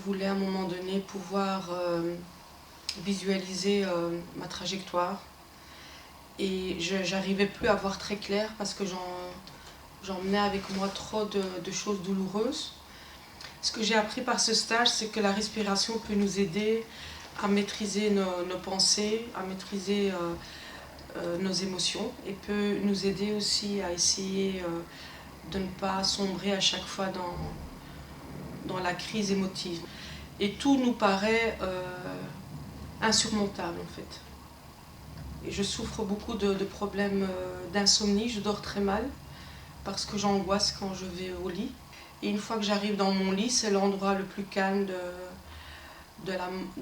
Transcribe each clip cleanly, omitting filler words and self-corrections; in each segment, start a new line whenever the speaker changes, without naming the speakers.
voulais à un moment donné pouvoir visualiser ma trajectoire et j'arrivais plus à voir très clair parce que j'emmenais avec moi trop de choses douloureuses. Ce que j'ai appris par ce stage, c'est que la respiration peut nous aider à maîtriser nos pensées, à maîtriser nos émotions et peut nous aider aussi à essayer de ne pas sombrer à chaque fois dans la crise émotive. Et tout nous paraît insurmontable en fait. Et je souffre beaucoup de problèmes d'insomnie, je dors très mal parce que j'angoisse quand je vais au lit. Et une fois que j'arrive dans mon lit, c'est l'endroit le plus calme de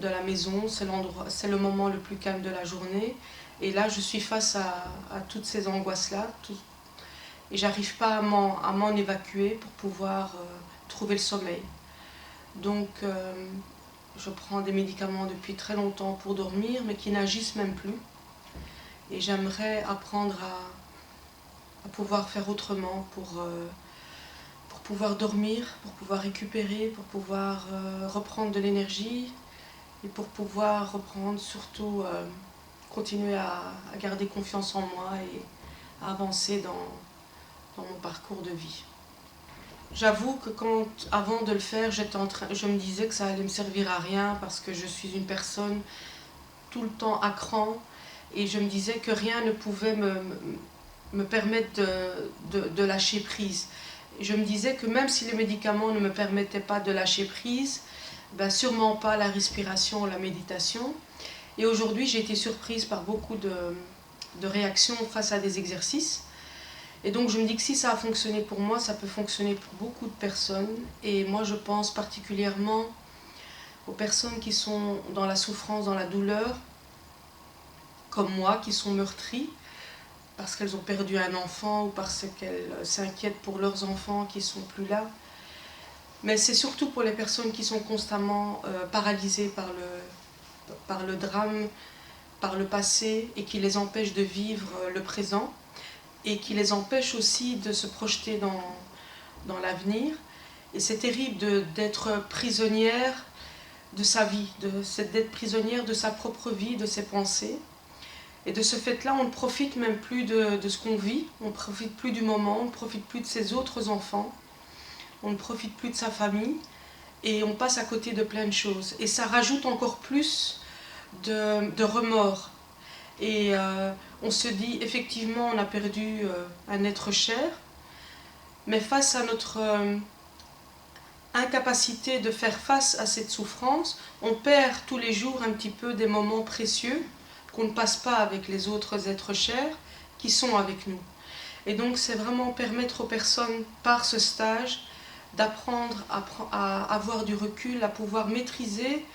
la maison, c'est le moment le plus calme de la journée. Et là, je suis face à toutes ces angoisses-là. Et j'arrive pas à m'en évacuer pour pouvoir trouver le sommeil. Donc, je prends des médicaments depuis très longtemps pour dormir, mais qui n'agissent même plus. Et j'aimerais apprendre à pouvoir faire autrement pour pouvoir dormir, pour pouvoir récupérer, pour pouvoir reprendre de l'énergie et pour pouvoir reprendre surtout, continuer à garder confiance en moi et à avancer dans mon parcours de vie. J'avoue que avant de le faire, je me disais que ça allait me servir à rien parce que je suis une personne tout le temps à cran et je me disais que rien ne pouvait me permettre de lâcher prise. Je me disais que même si les médicaments ne me permettaient pas de lâcher prise, ben sûrement pas la respiration ou la méditation. Et aujourd'hui, j'ai été surprise par beaucoup de réactions face à des exercices. Et donc je me dis que si ça a fonctionné pour moi, ça peut fonctionner pour beaucoup de personnes. Et moi, je pense particulièrement aux personnes qui sont dans la souffrance, dans la douleur, comme moi, qui sont meurtries, parce qu'elles ont perdu un enfant ou parce qu'elles s'inquiètent pour leurs enfants qui ne sont plus là. Mais c'est surtout pour les personnes qui sont constamment paralysées par le drame, par le passé, et qui les empêchent de vivre le présent, et qui les empêchent aussi de se projeter dans l'avenir. Et c'est terrible d'être prisonnière de sa vie, d'être prisonnière de sa propre vie, de ses pensées. Et de ce fait-là, on ne profite même plus de ce qu'on vit, on ne profite plus du moment, on ne profite plus de ses autres enfants, on ne profite plus de sa famille, et on passe à côté de plein de choses. Et ça rajoute encore plus de remords. Et on se dit, effectivement, on a perdu un être cher, mais face à notre incapacité de faire face à cette souffrance, on perd tous les jours un petit peu des moments précieux qu'on ne passe pas avec les autres êtres chers qui sont avec nous. Et donc c'est vraiment permettre aux personnes par ce stage d'apprendre à avoir du recul, à pouvoir maîtriser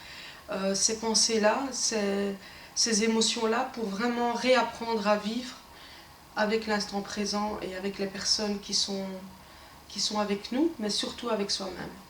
ces pensées-là, ces émotions-là, pour vraiment réapprendre à vivre avec l'instant présent et avec les personnes qui sont avec nous, mais surtout avec soi-même.